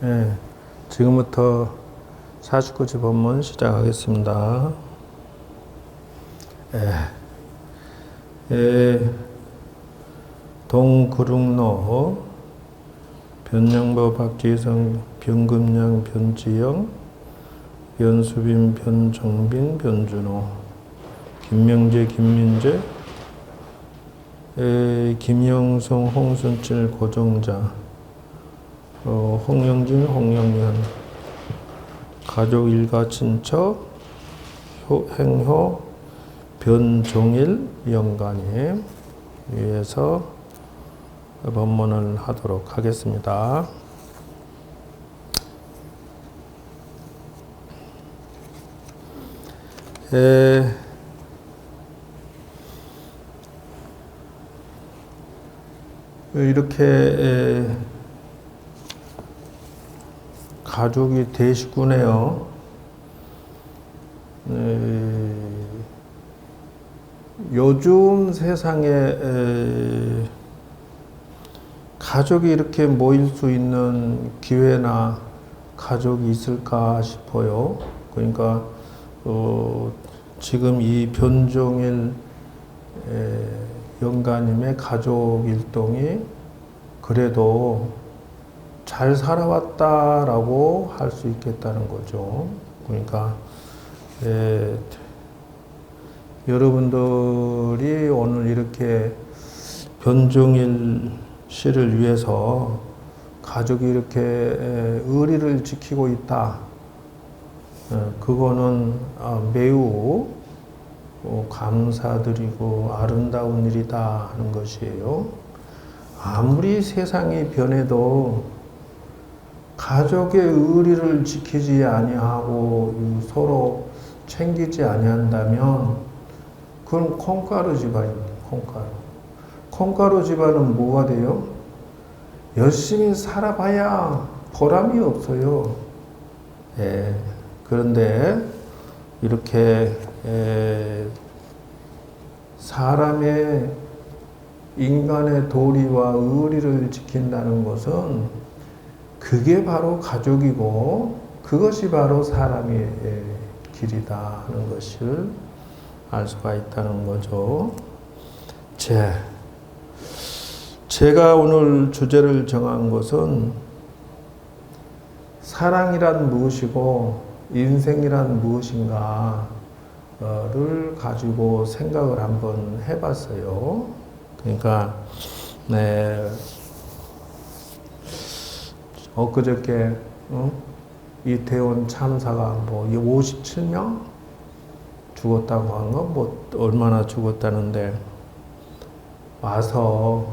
예, 지금부터 49지 법문 시작하겠습니다. 동구릉로 변영보 박지성 변금양 변지영 변수빈 변정빈 변준호 김명재 김민재 김영성 홍순칠 고정자 홍영진 홍영현 가족 일가 친척 행효 변종일 영가님 위해서 법문을 하도록 하겠습니다. 이렇게 가족이 되시구네요. 요즘 세상에 가족이 이렇게 모일 수 있는 기회나 가족이 있을까 싶어요. 그러니까 지금 이 변종일 영가님의 가족 일동이 그래도 잘 살아왔다라고 할 수 있겠다는 거죠. 그러니까 여러분들이 오늘 이렇게 변종일 씨를 위해서 가족이 이렇게 의리를 지키고 있다. 그거는 매우 감사드리고 아름다운 일이다 하는 것이에요. 아무리 세상이 변해도 가족의 의리를 지키지 아니하고 서로 챙기지 아니한다면 그건 콩가루 집안입니다. 콩가루. 콩가루 집안은 뭐가 돼요? 열심히 살아봐야 보람이 없어요. 그런데 이렇게 사람의 인간의 도리와 의리를 지킨다는 것은 그게 바로 가족이고 그것이 바로 사람의 길이다 하는 것을 알 수가 있다는 거죠. 제가 오늘 주제를 정한 것은 사랑이란 무엇이고 인생이란 무엇인가를 가지고 생각을 한번 해봤어요. 그러니까 엊그저께 이태원 참사가 57명 죽었다고 한 거 얼마나 죽었다는데 와서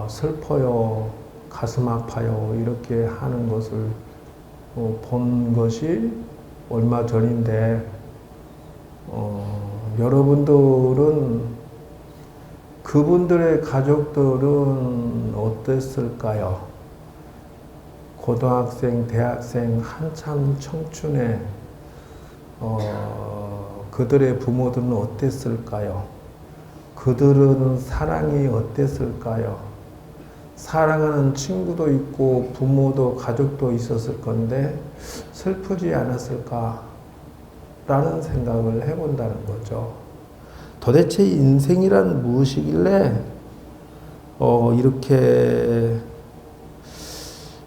슬퍼요, 가슴 아파요 이렇게 하는 것을 본 것이 얼마 전인데 여러분들은 그분들의 가족들은 어땠을까요? 고등학생, 대학생 한참 청춘에 그들의 부모들은 어땠을까요? 그들은 사랑이 어땠을까요? 사랑하는 친구도 있고 부모도 가족도 있었을 건데 슬프지 않았을까? 라는 생각을 해본다는 거죠. 도대체 인생이란 무엇이길래 이렇게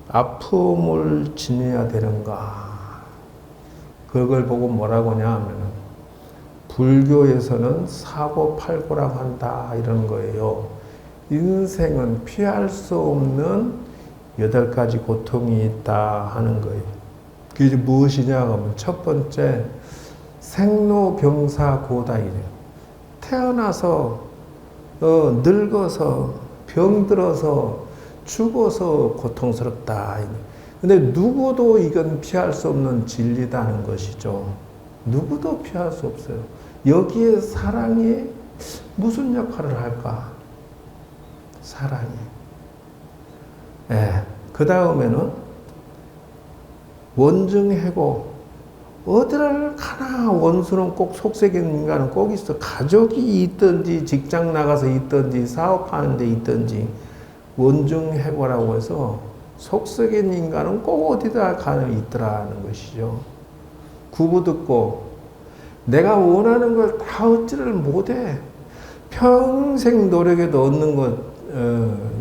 아픔을 지내야 되는가? 그걸 보고 뭐라고 하냐 하면 불교에서는 사고팔고라고 한다 이런 거예요. 인생은 피할 수 없는 8가지 고통이 있다 하는 거예요. 그게 무엇이냐 하면 첫 번째 생로병사고다이래요. 태어나서 늙어서 병들어서 죽어서 고통스럽다. 근데 누구도 이건 피할 수 없는 진리다는 것이죠. 누구도 피할 수 없어요. 여기에 사랑이 무슨 역할을 할까? 사랑이. 그 다음에는 원증해고 어디를 가나 원수는 꼭 속색인 인간은 꼭 있어. 가족이 있든지 직장 나가서 있든지 사업하는 데 있든지 원증해고라고 해서 속썩인 인간은 꼭 어디다 가는 있더라는 것이죠. 구부듣고 내가 원하는 걸 다 얻지를 못해. 평생 노력해도 얻는 것,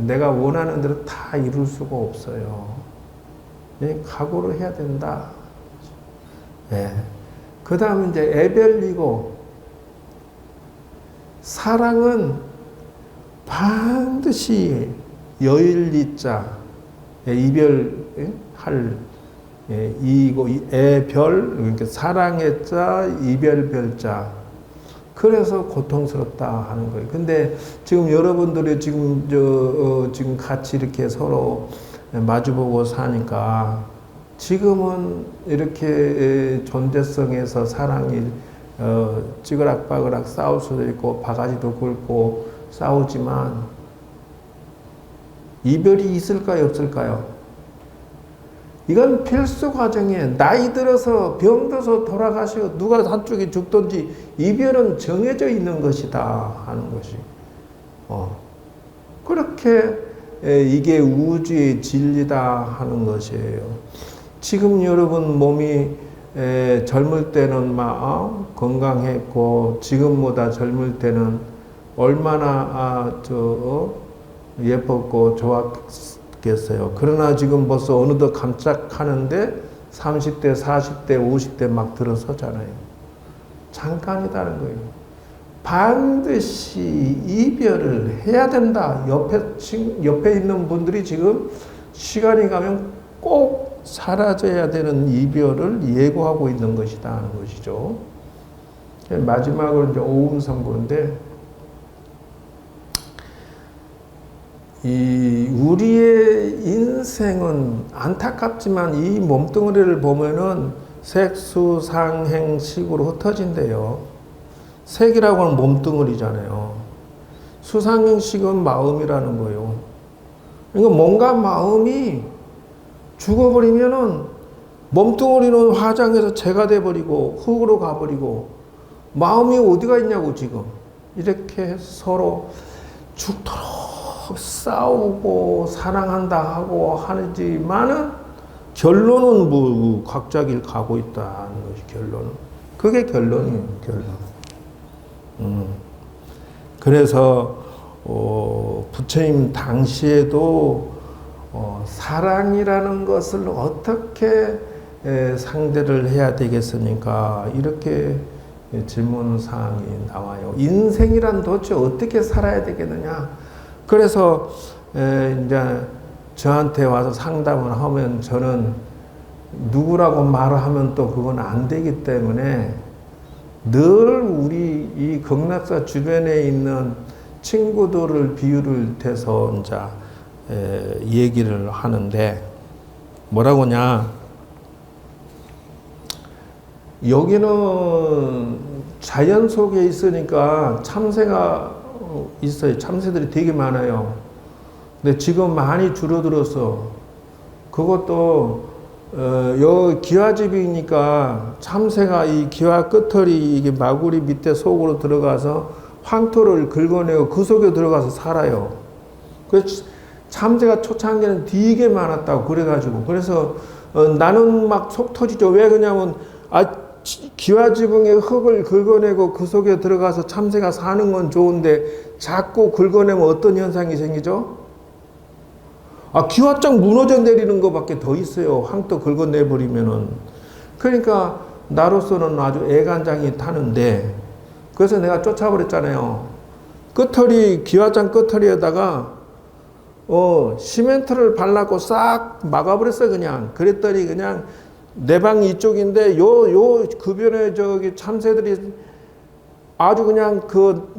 내가 원하는 대로 다 이룰 수가 없어요. 각오를 해야 된다. 그 다음 이제 애별이고, 사랑은 반드시 여일리자, 이별할, 이고, 애별, 그러니까 사랑의 자, 이별별자. 그래서 고통스럽다 하는 거예요. 근데 지금 여러분들이 지금 같이 이렇게 서로 마주보고 사니까 지금은 이렇게 존재성에서 사랑이 찌그락빠그락 싸울 수도 있고 바가지도 긁고 싸우지만 이별이 있을까요, 없을까요? 이건 필수 과정이에요. 나이 들어서 병들어서 돌아가시고 누가 한쪽이 죽든지 이별은 정해져 있는 것이다 하는 것이. 그렇게 이게 우주의 진리다 하는 것이에요. 지금 여러분 몸이 젊을 때는 막 건강했고 지금보다 젊을 때는 얼마나 예뻤고 좋았겠어요. 그러나 지금 벌써 어느덧 깜짝하는데 30대, 40대, 50대 막 들어서잖아요. 잠깐이다는 거예요. 반드시 이별을 해야 된다. 옆에 있는 분들이 지금 시간이 가면 꼭 사라져야 되는 이별을 예고하고 있는 것이다 하는 것이죠. 마지막으로 이제 오음성구인데, 우리의 인생은 안타깝지만 이 몸뚱어리를 보면은 색수상행식으로 흩어진대요. 색이라고 하는 몸뚱어리잖아요. 수상행식은 마음이라는 거예요. 그러니까 뭔가 마음이 죽어버리면은 몸뚱어리는 화장해서 재가 돼버리고 흙으로 가버리고 마음이 어디가 있냐고 지금. 이렇게 서로 죽도록 싸우고 사랑한다 하고 하지만은 결론은 뭐 각자 길 가고 있다는 것이 결론은. 그게 결론이에요, 결론. 그래서 부처님 당시에도 사랑이라는 것을 어떻게 상대를 해야 되겠습니까? 이렇게 질문사항이 나와요. 인생이란 도대체 어떻게 살아야 되겠느냐? 그래서 이제 저한테 와서 상담을 하면 저는 누구라고 말을 하면 또 그건 안 되기 때문에 늘 우리 이 극락사 주변에 있는 친구들을 비유를 대서 이제 얘기를 하는데 뭐라고냐? 여기는 자연 속에 있으니까 참새가 있어요. 참새들이 되게 많아요. 근데 지금 많이 줄어들어서 그것도 여기 기와집이니까 참새가 이 기와 끝털이 이게 마구리 밑에 속으로 들어가서 황토를 긁어내고 그 속에 들어가서 살아요. 그래서 참새가 초창기에는 되게 많았다고 그래가지고 그래서 나는 막 속 터지죠. 왜 그러냐면 기와지붕에 흙을 긁어내고 그 속에 들어가서 참새가 사는 건 좋은데 자꾸 긁어내면 어떤 현상이 생기죠? 기와장 무너져 내리는 것밖에 더 있어요. 황토 긁어내버리면은. 그러니까 나로서는 아주 애간장이 타는데 그래서 내가 쫓아버렸잖아요. 끝털이 기와장 끝털이에다가 시멘트를 발랐고 싹 막아버렸어요. 그냥. 그랬더니 그냥 내 방이 이쪽인데 요 그변에 저기 참새들이 아주 그냥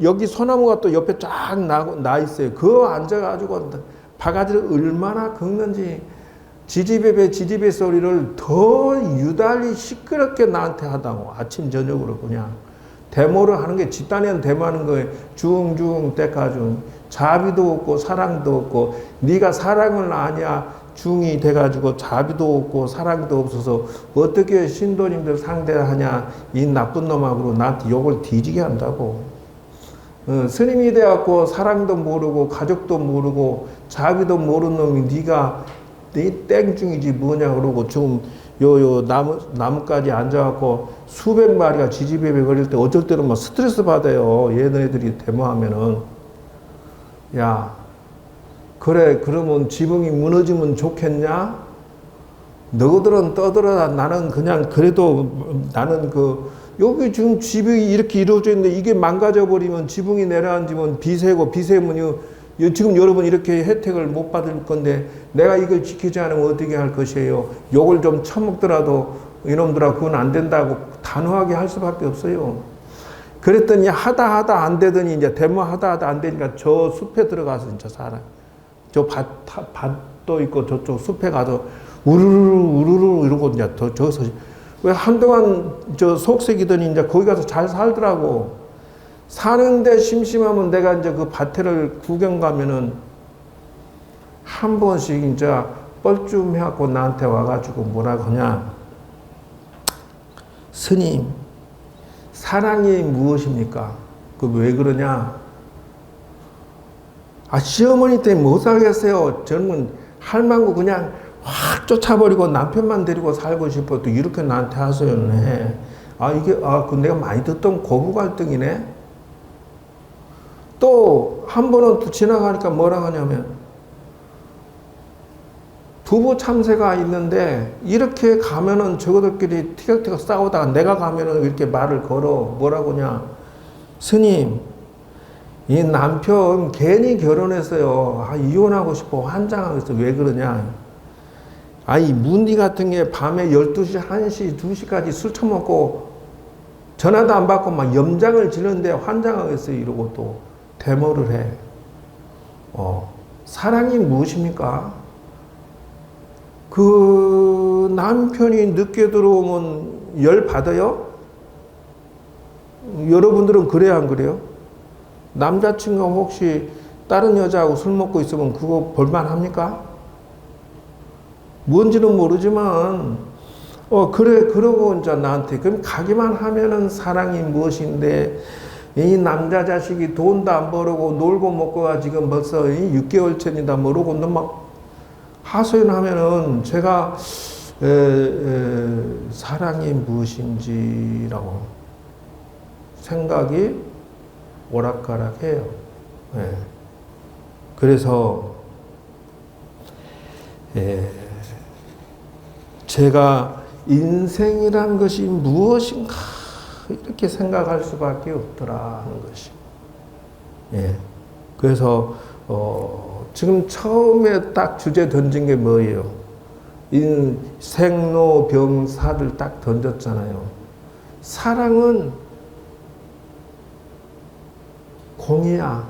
여기 소나무가 또 옆에 쫙 나 있어요. 그거 앉아가지고 바가지를 얼마나 긁는지 지지배배 소리를 더 유달리 시끄럽게 나한테 하다고. 아침 저녁으로 그냥 데모를 하는 게 집단에는 데모하는 거예요. 중중 때까지 자비도 없고 사랑도 없고 네가 사랑을 아냐 중이 돼가지고 자비도 없고 사랑도 없어서 어떻게 신도님들 상대하냐 이 나쁜 놈하고 나한테 욕을 뒤지게 한다고. 스님이 돼갖고 사랑도 모르고 가족도 모르고 자비도 모르는 놈이 네가 네 땡중이지 뭐냐 그러고 지금 나무까지 앉아갖고 수백 마리가 지지배배 걸릴 때 어쩔 때는 막 스트레스 받아요. 얘네들이 데모하면은. 야, 그래, 그러면 지붕이 무너지면 좋겠냐? 너희들은 떠들어라. 나는 그냥 그래도 나는 여기 지금 집이 이렇게 이루어져 있는데 이게 망가져 버리면 지붕이 내려앉으면 비세고 비세면 지금 여러분 이렇게 혜택을 못 받을 건데 내가 이걸 지키지 않으면 어떻게 할 것이에요? 욕을 좀 처먹더라도 이놈들아 그건 안 된다고 단호하게 할 수밖에 없어요. 그랬더니 하다 안 되더니 이제 데모하다 안 되니까 저 숲에 들어가서 진짜 살아. 저 밭도 있고 저쪽 숲에 가서 우르르 이러고 이제 저기서 왜 한동안 저 속색이더니 이제 거기 가서 잘 살더라고. 사는데 심심하면 내가 이제 그 밭에를 구경 가면은 한 번씩 이제 뻘쭘해갖고 나한테 와가지고 뭐라 그러냐. 스님, 사랑이 무엇입니까? 그 왜 그러냐? 시어머니 때문에 못 살겠어요. 저는 할망구 그냥 확 쫓아버리고 남편만 데리고 살고 싶어. 또 이렇게 나한테 하소연해. 그 내가 많이 듣던 고부 갈등이네. 또 한 번은 또 지나가니까 뭐라 하냐면 부부 참새가 있는데 이렇게 가면은 저거들끼리 티격태격 싸우다가 내가 가면은 이렇게 말을 걸어. 뭐라고 하냐. 스님, 이 남편 괜히 결혼했어요. 이혼하고 싶어. 환장하겠어. 왜 그러냐. 이 문디 같은 게 밤에 12시, 1시, 2시까지 술 처먹고 전화도 안 받고 막 염장을 지는데 환장하겠어요. 이러고 또 데모를 해. 사랑이 무엇입니까? 그 남편이 늦게 들어오면 열 받아요? 여러분들은 그래요, 안 그래요? 남자친구가 혹시 다른 여자하고 술 먹고 있으면 그거 볼만합니까? 뭔지는 모르지만 그래 그러고 이제 나한테 그럼 가기만 하면은 사랑이 무엇인데 이 남자 자식이 돈도 안 벌고 놀고 먹고가 지금 벌써 6개월 전이다 모르고 막 하소연하면은 제가 사랑이 무엇인지라고 생각이 오락가락해요. 그래서 제가 인생이란 것이 무엇인가 이렇게 생각할 수밖에 없더라 하는 것이. 그래서 지금 처음에 딱 주제 던진 게 뭐예요? 생로병사를 딱 던졌잖아요. 사랑은 공이야.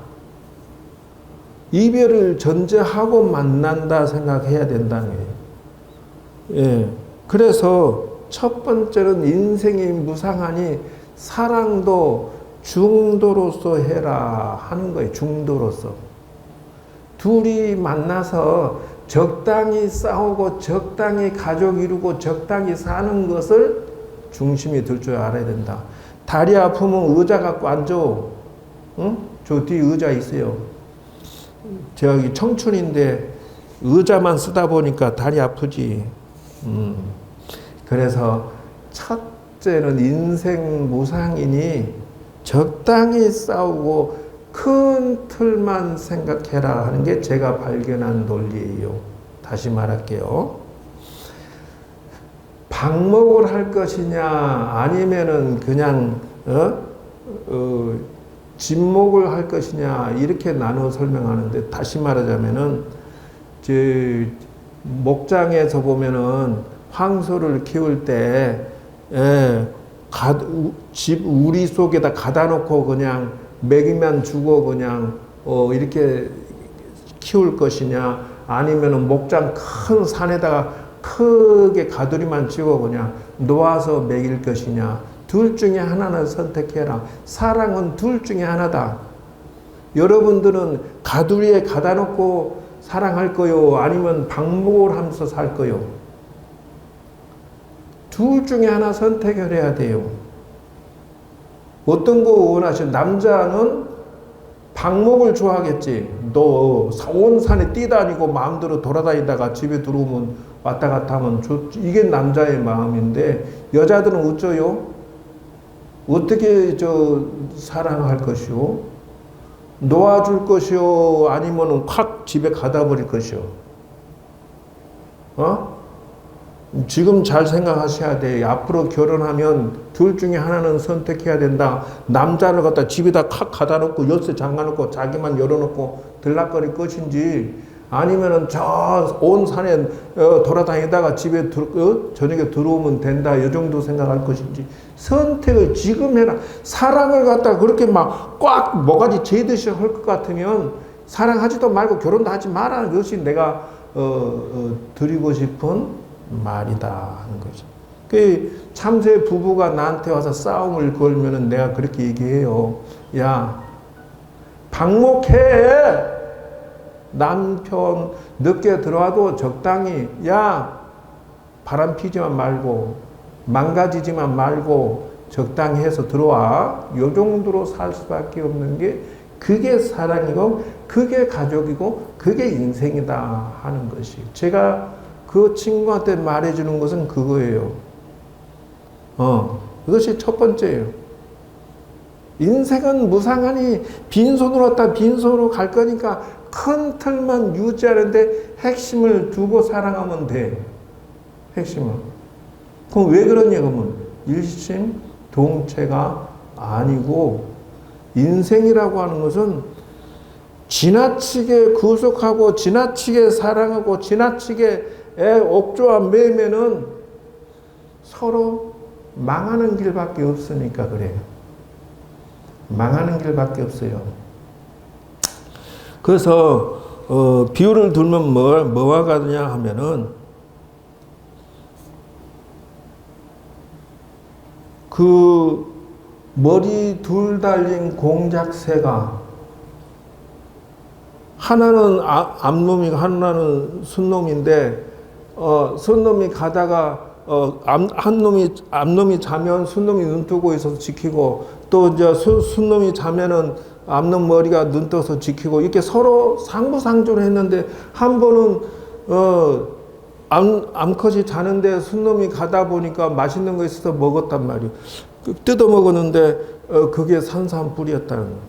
이별을 전제하고 만난다 생각해야 된다는 거예요. 그래서 첫 번째는 인생이 무상하니 사랑도 중도로서 해라 하는 거예요. 중도로서. 둘이 만나서 적당히 싸우고 적당히 가족 이루고 적당히 사는 것을 중심이 들 줄 알아야 된다. 다리 아프면 의자 갖고 앉아. 응? 저 뒤에 의자 있어요. 저기 청춘인데 의자만 쓰다 보니까 다리 아프지. 그래서 첫째는 인생 무상이니 적당히 싸우고 큰 틀만 생각해라 하는 게 제가 발견한 논리예요. 다시 말할게요. 방목을 할 것이냐 아니면은 그냥 진목을 할 것이냐 이렇게 나눠 설명하는데 다시 말하자면은 목장에서 보면은 황소를 키울 때 집 우리 속에다 가다 놓고 그냥 먹이만 주고 그냥 이렇게 키울 것이냐 아니면은 목장 큰 산에다가 크게 가두리만 치고 그냥 놓아서 먹일 것이냐 둘 중에 하나는 선택해라. 사랑은 둘 중에 하나다. 여러분들은 가두리에 가다 놓고 사랑할 거요 아니면 방목을 하면서 살 거요. 둘 중에 하나 선택을 해야 돼요. 어떤 거 원하시는 남자는 방목을 좋아하겠지. 너 온 산에 뛰다니고 마음대로 돌아다니다가 집에 들어오면 왔다 갔다 하면 이게 남자의 마음인데 여자들은 어쩌요? 어떻게 사랑할 것이요? 놓아줄 것이요? 아니면 확 집에 가다 버릴 것이요? 지금 잘 생각하셔야 돼. 앞으로 결혼하면 둘 중에 하나는 선택해야 된다. 남자를 갖다 집에다 칵 가다 놓고 열쇠 잠가 놓고 자기만 열어놓고 들락거릴 것인지, 아니면은 저 온 산에 돌아다니다가 집에 저녁에 들어오면 된다. 이 정도 생각할 것인지 선택을 지금 해라. 사랑을 갖다 그렇게 막 꽉 뭐가지 재듯이 할 것 같으면 사랑하지도 말고 결혼도 하지 마라는 것이 내가 드리고 싶은 말이다 하는 거죠. 그 참새 부부가 나한테 와서 싸움을 걸면은 내가 그렇게 얘기해요. 야, 방목해. 남편 늦게 들어와도 적당히, 야, 바람 피지만 말고 망가지지만 말고 적당히 해서 들어와. 요 정도로 살 수밖에 없는 게 그게 사랑이고 그게 가족이고 그게 인생이다 하는 것이, 제가 그 친구한테 말해주는 것은 그거예요. 그것이 첫 번째예요. 인생은 무상하니 빈손으로 왔다 빈손으로 갈 거니까 큰 틀만 유지하는데 핵심을 두고 사랑하면 돼. 핵심은. 그럼 왜 그러냐 그러면 일심동체가 아니고, 인생이라고 하는 것은 지나치게 구속하고 지나치게 사랑하고 지나치게 옥조와 매면은 서로 망하는 길밖에 없으니까 그래요. 망하는 길밖에 없어요. 그래서 비유를 들면 뭐와 같냐 하면은 그 머리 둘 달린 공작새가 하나는 암놈이고 하나는 순놈인데 순놈이 가다가 암놈이 자면 순놈이 눈 뜨고 있어서 지키고, 또 이제 순놈이 자면은 암놈 머리가 눈 떠서 지키고, 이렇게 서로 상부상조를 했는데 한 번은 암컷이 자는데 순놈이 가다 보니까 맛있는 거 있어서 먹었단 말이에요. 뜯어 먹었는데 그게 산삼뿌리였다는 거예요.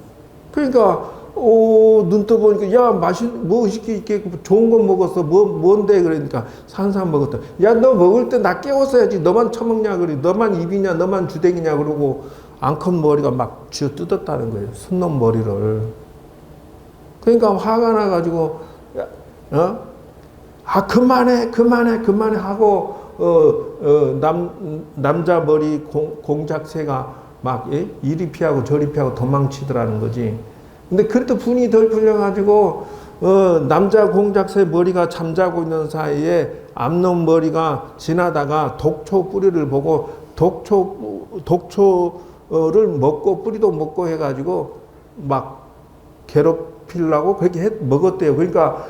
그러니까 눈 떠 보니까 야 멋있게 이렇게 좋은 거 먹었어. 뭔데? 그러니까 산삼 먹었다. 야 너 먹을 때 나 깨웠어야지. 너만 처먹냐 그래. 너만 입이냐 너만 주댕이냐 그러고 암컷 머리가 막 쥐어 뜯었다는 거예요. 순놈 머리를. 그러니까 화가 나가지고 그만해 하고 남자 머리 공작새가 막 이리 피하고 저리 피하고 도망치더라는 거지. 근데 그래도 분이 덜 풀려가지고 남자 공작새 머리가 잠자고 있는 사이에 암놈 머리가 지나다가 독초 뿌리를 보고 독초를 먹고 뿌리도 먹고 해가지고 막 괴롭히려고 그렇게 먹었대요. 그러니까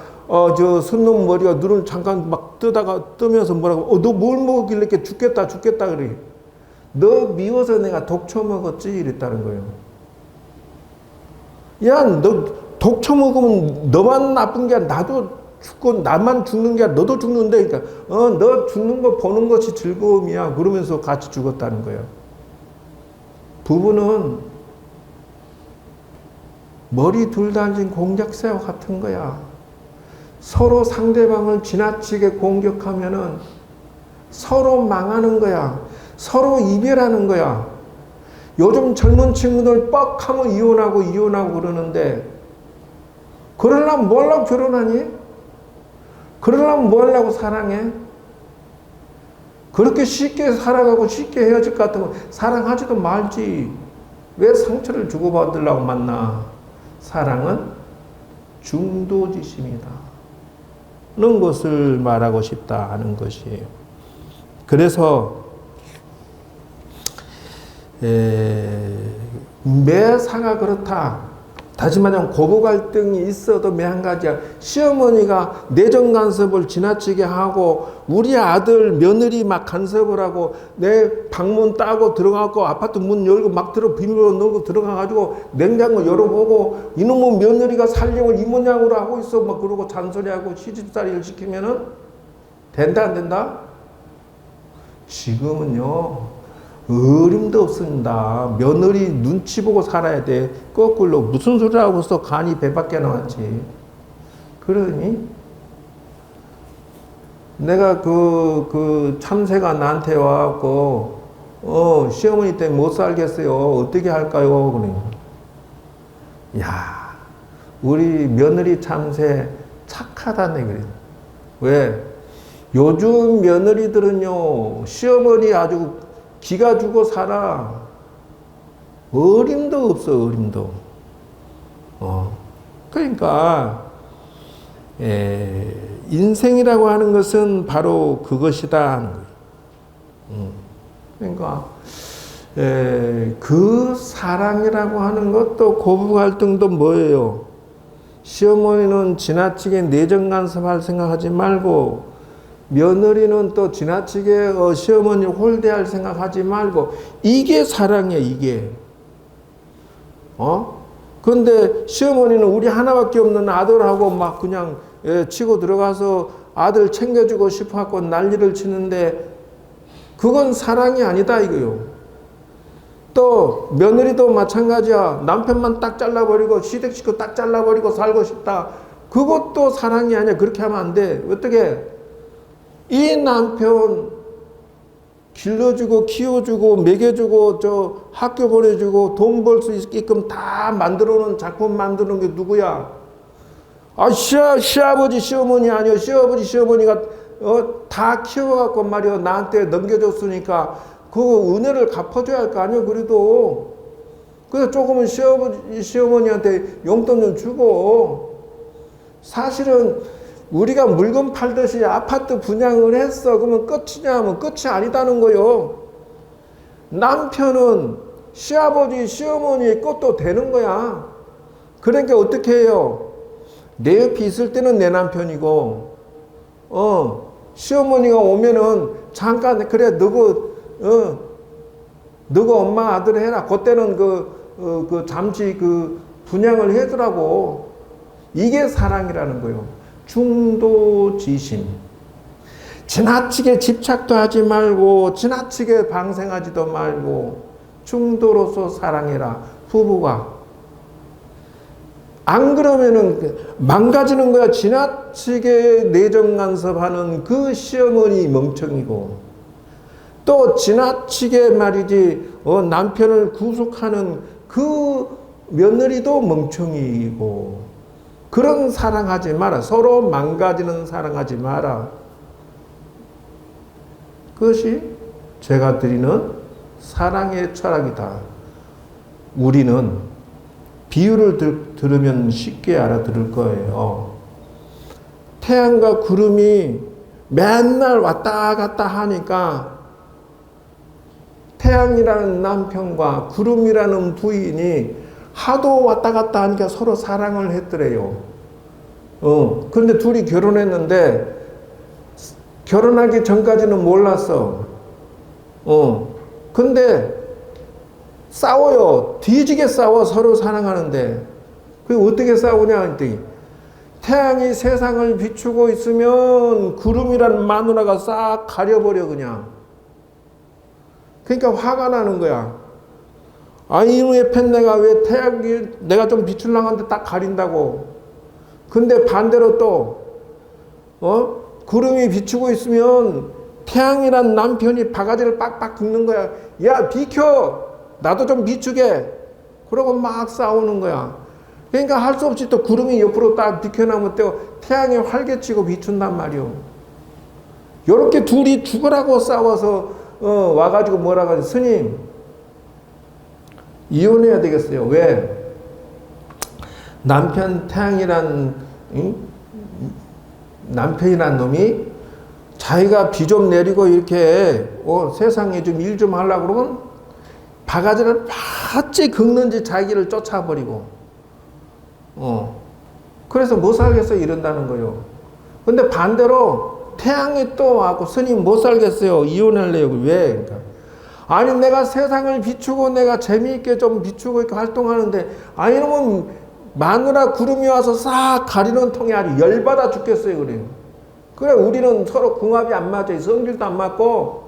저 순놈 머리가 눈을 잠깐 막 뜨면서 뭐라고 너 뭘 먹었길래 이렇게 죽겠다 그래. 너 미워서 내가 독초 먹었지 이랬다는 거예요. 야, 너 독초 먹으면 너만 나쁜 게 아니라 나도 죽고 나만 죽는 게 아니라 너도 죽는데, 그러니까 너 죽는 거 보는 것이 즐거움이야 그러면서 같이 죽었다는 거예요. 부부는 머리 둘 달린 공작새와 같은 거야. 서로 상대방을 지나치게 공격하면은 서로 망하는 거야. 서로 이별하는 거야. 요즘 젊은 친구들 뻑하면 이혼하고 그러는데, 그러려면 뭐 하려고 결혼하니? 그러려면 뭐 하려고 사랑해? 그렇게 쉽게 살아가고 쉽게 헤어질 것 같으면 사랑하지도 말지. 왜 상처를 주고받으려고 만나? 사랑은 중도지심이다 는 것을 말하고 싶다 하는 것이에요. 그래서 매사가 그렇다. 다시 말하면 고부 갈등이 있어도 한 가지야. 시어머니가 내정 간섭을 지나치게 하고 우리 아들 며느리 막 간섭을 하고 내 방문 따고 들어가고 아파트 문 열고 막 비밀로 넣고 들어가가지고 냉장고 열어보고 이놈의 며느리가 살림을 이 모양으로 하고 있어 막 그러고 잔소리하고 시집살이를 시키면은 된다 안 된다? 지금은요 어림도 없습니다. 며느리 눈치 보고 살아야 돼. 거꾸로 무슨 소리 하고 있어? 간이 배 밖에 나왔지. 그러니 내가 그 참새가 나한테 와갖고 시어머니 때문에 못 살겠어요. 어떻게 할까요? 그러니 야 우리 며느리 참새 착하다네 그래. 왜? 요즘 며느리들은요 시어머니 아주 기가 주고 살아. 어림도 없어, 어림도. 그러니까, 인생이라고 하는 것은 바로 그것이다 하는 거예요. 그러니까, 그 사랑이라고 하는 것도 고부 갈등도 뭐예요? 시어머니는 지나치게 내정 간섭할 생각하지 말고, 며느리는 또 지나치게 시어머니를 홀대할 생각하지 말고 이게 사랑이야 이게. 근데 시어머니는 우리 하나밖에 없는 아들하고 막 그냥 치고 들어가서 아들 챙겨주고 싶어갖고 난리를 치는데 그건 사랑이 아니다 이거요. 또 며느리도 마찬가지야. 남편만 딱 잘라버리고 시댁식구 딱 잘라버리고 살고 싶다. 그것도 사랑이 아니야. 그렇게 하면 안 돼. 어떻게? 이 남편 길러주고 키워주고 먹여주고 저 학교 보내주고 돈 벌 수 있게끔 다 만들어놓은 작품 만드는 게 누구야? 시아버지 시어머니 아니요. 시아버지 시어머니가 다 키워갖고 말이야 나한테 넘겨줬으니까 그 은혜를 갚아줘야 할 거 아니에요. 그래도 그래서 조금은 시아버지 시어머니한테 용돈 좀 주고. 사실은 우리가 물건 팔듯이 아파트 분양을 했어. 그러면 끝이냐 하면 끝이 아니다는 거요. 남편은 시아버지, 시어머니의 것도 되는 거야. 그러니까 어떻게 해요? 내 옆에 있을 때는 내 남편이고, 시어머니가 오면은 잠깐, 그래, 너가 엄마 아들 해라. 그때는 잠시 분양을 해주라고. 이게 사랑이라는 거요. 중도지심. 지나치게 집착도 하지 말고 지나치게 방생하지도 말고 중도로서 사랑해라. 부부가. 안 그러면은 망가지는 거야. 지나치게 내정간섭하는 그 시어머니 멍청이고 또 지나치게 말이지 남편을 구속하는 그 며느리도 멍청이고 그런 사랑하지 마라. 서로 망가지는 사랑하지 마라. 그것이 제가 드리는 사랑의 철학이다. 우리는 비유를 들으면 쉽게 알아들을 거예요. 태양과 구름이 맨날 왔다 갔다 하니까 태양이라는 남편과 구름이라는 부인이 하도 왔다 갔다 하니까 서로 사랑을 했더래요. 그런데 둘이 결혼했는데 결혼하기 전까지는 몰랐어. 근데 싸워요. 뒤지게 싸워. 서로 사랑하는데. 그게 어떻게 싸우냐 했더니 태양이 세상을 비추고 있으면 구름이라는 마누라가 싹 가려버려 그냥. 그러니까 화가 나는 거야. 이놈의 팬내가 왜 태양이 내가 좀 비추려고 하는데 딱 가린다고. 근데 반대로 또 구름이 비추고 있으면 태양이란 남편이 바가지를 빡빡 긁는 거야. 야 비켜. 나도 좀 비추게. 그러고 막 싸우는 거야. 그러니까 할 수 없이 또 구름이 옆으로 딱 비켜나면 또 태양이 활개치고 비춘단 말이오. 요렇게 둘이 죽으라고 싸워서 와가지고 뭐라고 하지? 스님 이혼해야 되겠어요. 왜? 남편 태양이란 남편이란 놈이 자기가 비 좀 내리고 이렇게 세상에 좀 일 좀 하려고 그러면 바가지를 바짝 긁는지 자기를 쫓아버리고 그래서 못 살겠어요. 이런다는 거요. 근데 반대로 태양이 또 와고 스님 못 살겠어요. 이혼할래요. 왜? 그러니까. 아니 내가 세상을 비추고 내가 재미있게 좀 비추고 이렇게 활동하는데 아니 이러면 마누라 구름이 와서 싹 가리는 통에 아주 열받아 죽겠어요. 그래 우리는 서로 궁합이 안 맞아요. 성질도 안 맞고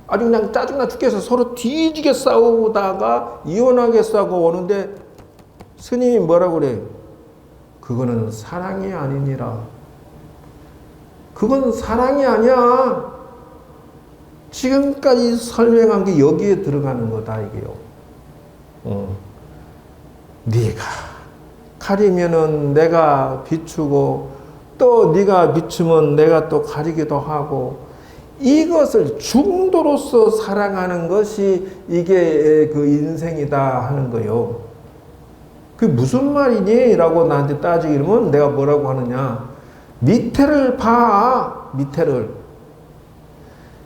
아주 그냥 짜증나 죽겠어. 서로 뒤지게 싸우다가 이혼하게 싸고 오는데 스님이 뭐라고 그래? 그거는 사랑이 아니니라. 그건 사랑이 아니야. 지금까지 설명한 게 여기에 들어가는 거다 이게요. 네가 가리면은 내가 비추고 또 네가 비추면 내가 또 가리기도 하고 이것을 중도로서 사랑하는 것이 이게 그 인생이다 하는 거요. 그게 무슨 말이니? 라고 나한테 따지기면 내가 뭐라고 하느냐. 밑에를 봐. 밑에를.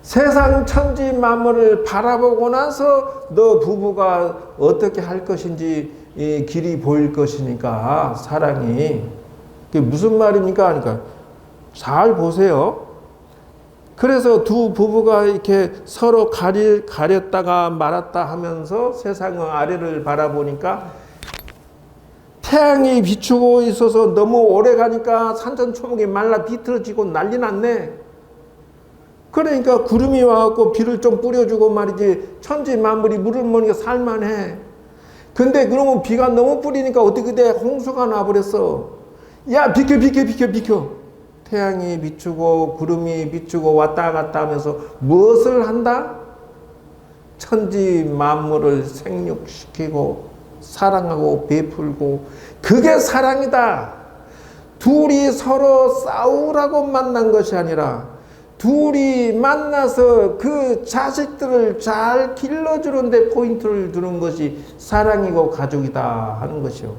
세상 천지 만물을 바라보고 나서 너 부부가 어떻게 할 것인지 길이 보일 것이니까 사랑이. 그게 무슨 말입니까? 그러니까 잘 보세요. 그래서 두 부부가 이렇게 서로 가렸다가 말았다 하면서 세상의 아래를 바라보니까 태양이 비추고 있어서 너무 오래 가니까 산천초목이 말라 비틀어지고 난리 났네. 그러니까 구름이 와갖고 비를 좀 뿌려주고 말이지 천지 만물이 물을 먹으니까 살만해. 근데 그러면 비가 너무 뿌리니까 어떻게 돼? 홍수가 나버렸어. 야 비켜 비켜 비켜 비켜. 태양이 비추고 구름이 비추고 왔다 갔다 하면서 무엇을 한다? 천지 만물을 생육시키고 사랑하고 베풀고 그게 사랑이다. 둘이 서로 싸우라고 만난 것이 아니라 둘이 만나서 그 자식들을 잘 길러주는데 포인트를 두는 것이 사랑이고 가족이다 하는 것이요.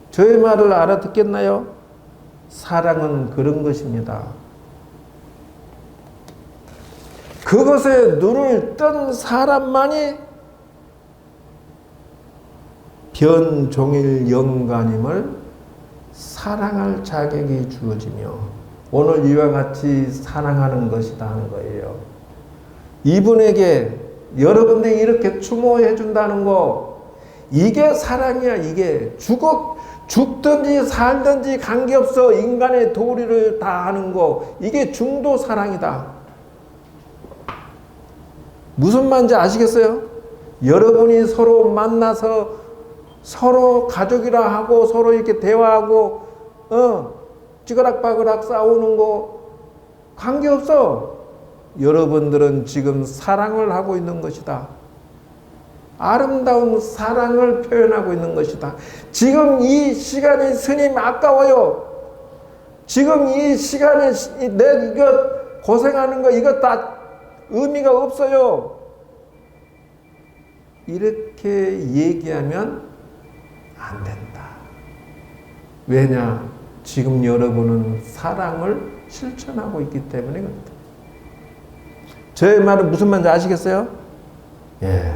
저의 말을 알아듣겠나요? 사랑은 그런 것입니다. 그것에 눈을 뜬 사람만이 변종일 영가님을 사랑할 자격이 주어지며 오늘 이와 같이 사랑하는 것이다 하는 거예요. 이분에게 여러분들이 이렇게 추모해 준다는 거 이게 사랑이야. 이게 죽든지 살든지 관계없어 인간의 도리를 다 하는 거 이게 중도 사랑이다. 무슨 말인지 아시겠어요? 여러분이 서로 만나서 서로 가족이라 하고 서로 이렇게 대화하고 찌그락바그락 싸우는 거 관계없어. 여러분들은 지금 사랑을 하고 있는 것이다. 아름다운 사랑을 표현하고 있는 것이다. 지금 이 시간이 스님 아까워요. 지금 이 시간에 내 이거 고생하는 거 이거 다 의미가 없어요. 이렇게 얘기하면 안 된다. 왜냐? 지금 여러분은 사랑을 실천하고 있기 때문에 그렇다. 저의 말은 무슨 말인지 아시겠어요? 예.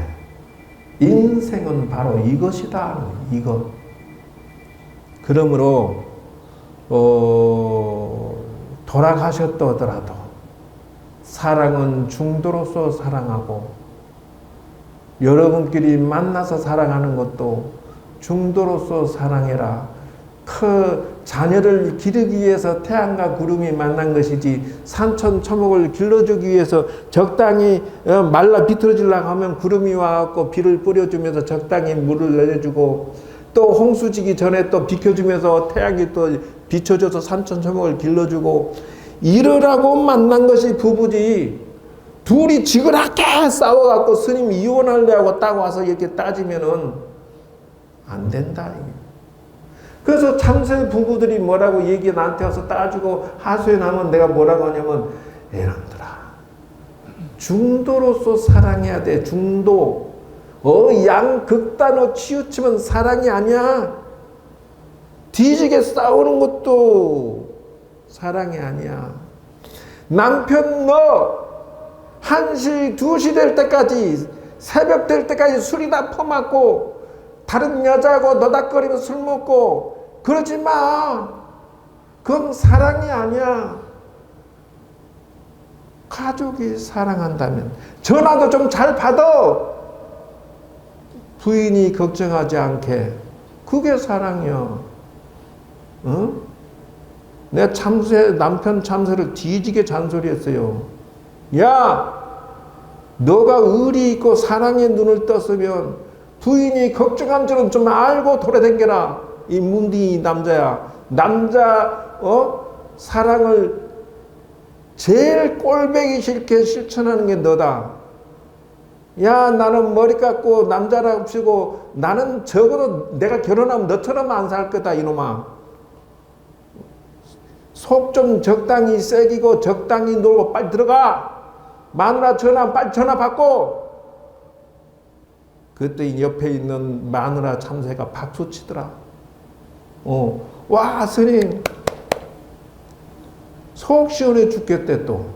인생은 바로 이것이다. 이것. 그러므로 돌아가셨더라도 사랑은 중도로서 사랑하고 여러분끼리 만나서 사랑하는 것도 중도로서 사랑해라. 그 자녀를 기르기 위해서 태양과 구름이 만난 것이지 산천 초목을 길러주기 위해서 적당히 말라 비틀어지려고 하면 구름이 와갖고 비를 뿌려주면서 적당히 물을 내려주고 또 홍수지기 전에 또 비켜주면서 태양이 또 비춰줘서 산천 초목을 길러주고 이러라고 만난 것이 부부지. 둘이 지그랗게 싸워갖고 스님 이혼하려고 딱 와서 이렇게 따지면은 안 된다. 그래서 참새 부부들이 뭐라고 얘기 나한테 와서 따지고 하소연 하면 내가 뭐라고 하냐면 이놈들아 중도로서 사랑해야 돼. 중도. 양극단으로 치우치면 사랑이 아니야. 뒤지게 싸우는 것도 사랑이 아니야. 남편 너 1시 2시 될 때까지 새벽 될 때까지 술이 다 퍼맞고 다른 여자하고 노닥거리면서 술 먹고 그러지 마. 그건 사랑이 아니야. 가족이 사랑한다면 전화도 좀 잘 받아. 부인이 걱정하지 않게. 그게 사랑이야. 응? 내 남편 참새를 뒤지게 잔소리했어요. 야, 너가 의리 있고 사랑의 눈을 떴으면 부인이 걱정한 줄은 좀 알고 돌아다녀라. 이 문디 남자야. 사랑을 제일 꼴보기 싫게 실천하는 게 너다. 야, 나는 머리 깎고 남자라고 치고 나는 적어도 내가 결혼하면 너처럼 안 살 거다, 이놈아. 속 좀 적당히 새기고 적당히 놀고 빨리 들어가. 마누라 빨리 전화 받고. 그때 옆에 있는 마누라 참새가 박수 치더라. 와, 스님. 속 시원해 죽겠대 또.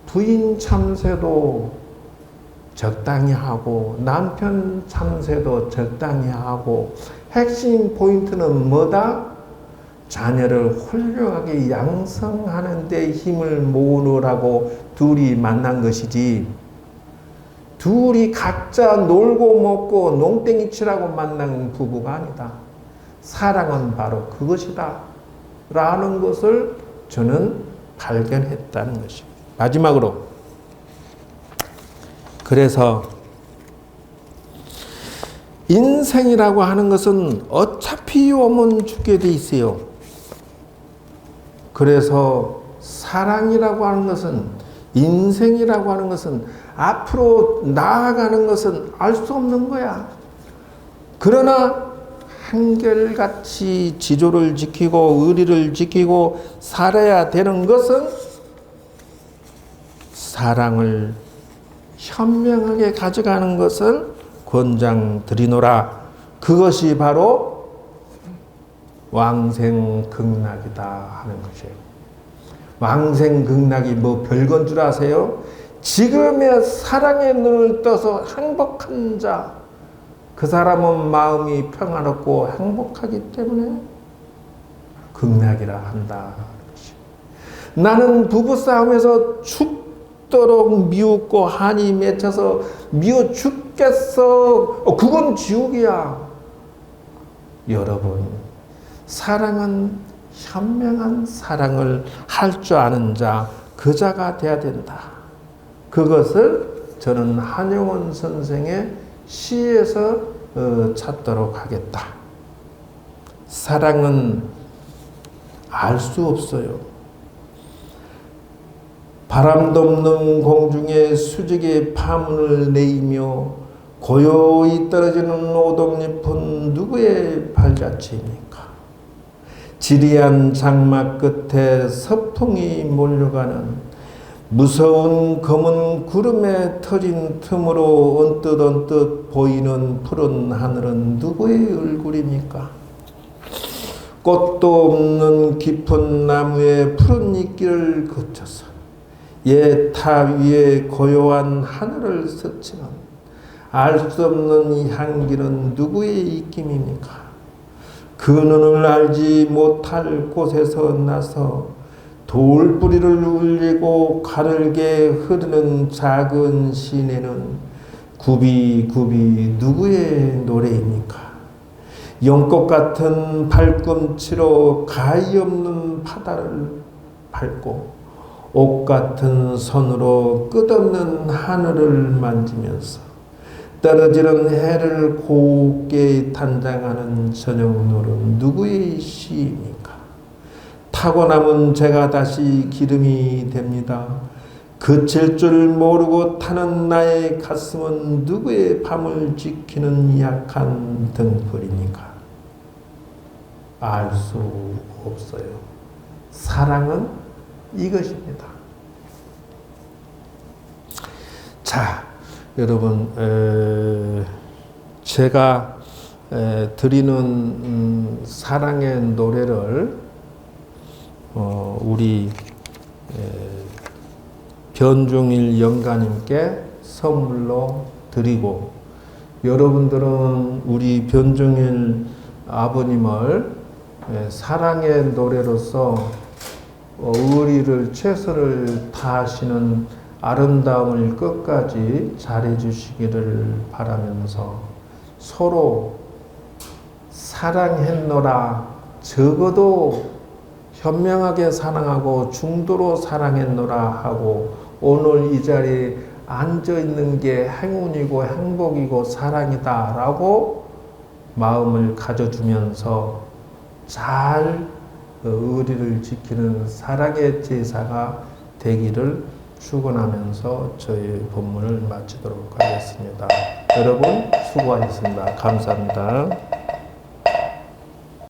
부인 참새도 적당히 하고 남편 참새도 적당히 하고 핵심 포인트는 뭐다? 자녀를 훌륭하게 양성하는 데 힘을 모으느라고 둘이 만난 것이지 둘이 각자 놀고 먹고 농땡이 치라고 만난 부부가 아니다. 사랑은 바로 그것이다 라는 것을 저는 발견했다는 것입니다. 마지막으로 그래서 인생이라고 하는 것은 어차피 오면 죽게 돼 있어요. 그래서 사랑이라고 하는 것은 인생이라고 하는 것은 앞으로 나아가는 것은 알 수 없는 거야. 그러나 한결같이 지조를 지키고 의리를 지키고 살아야 되는 것은 사랑을 현명하게 가져가는 것을 권장드리노라. 그것이 바로 왕생극락이다 하는 것이에요. 왕생극락이 뭐 별건 줄 아세요? 지금의 사랑의 눈을 떠서 행복한 자, 그 사람은 마음이 평안롭고 행복하기 때문에 극락이라 한다. 나는 부부싸움에서 죽도록 미웃고 한이 맺혀서 미워 죽겠어. 그건 지옥이야. 여러분, 사랑은 현명한 사랑을 할 줄 아는 자, 그 자가 돼야 된다. 그것을 저는 한용운 선생의 시에서 찾도록 하겠다. 사랑은 알 수 없어요. 바람도 없는 공중에 수직의 파문을 내이며 고요히 떨어지는 오동잎은 누구의 발자취입니까? 지리한 장막 끝에 서풍이 몰려가는 무서운 검은 구름에 터진 틈으로 언뜻 보이는 푸른 하늘은 누구의 얼굴입니까? 꽃도 없는 깊은 나무의 푸른 잎길을 거쳐서 타 위에 고요한 하늘을 스치는 알 수 없는 이 향기는 누구의 입김입니까? 그 눈을 알지 못할 곳에서 나서 돌뿌리를 울리고 가늘게 흐르는 작은 시내는 굽이굽이 누구의 노래입니까? 연꽃 같은 발꿈치로 가히 없는 바다를 밟고 옷 같은 손으로 끝없는 하늘을 만지면서 떨어지는 해를 곱게 단장하는 저녁노을은 누구의 시입니까? 타고 남은 제가 다시 기름이 됩니다. 그칠 줄 모르고 타는 나의 가슴은 누구의 밤을 지키는 약한 등불입니까? 알 수 없어요. 사랑은 이것입니다. 자, 여러분, 제가 드리는 사랑의 노래를 우리 변종일 영가님께 선물로 드리고, 여러분들은 우리 변종일 아버님을 사랑의 노래로서 의리를 최선을 다하시는 아름다움을 끝까지 잘해 주시기를 바라면서 서로 사랑했노라, 적어도 현명하게 사랑하고 중도로 사랑했노라 하고 오늘 이 자리에 앉아 있는 게 행운이고 행복이고 사랑이다 라고 마음을 가져주면서 잘 의리를 지키는 사랑의 제사가 되기를 축원하면서 저희 본문을 마치도록 하겠습니다. 여러분 수고하셨습니다. 감사합니다.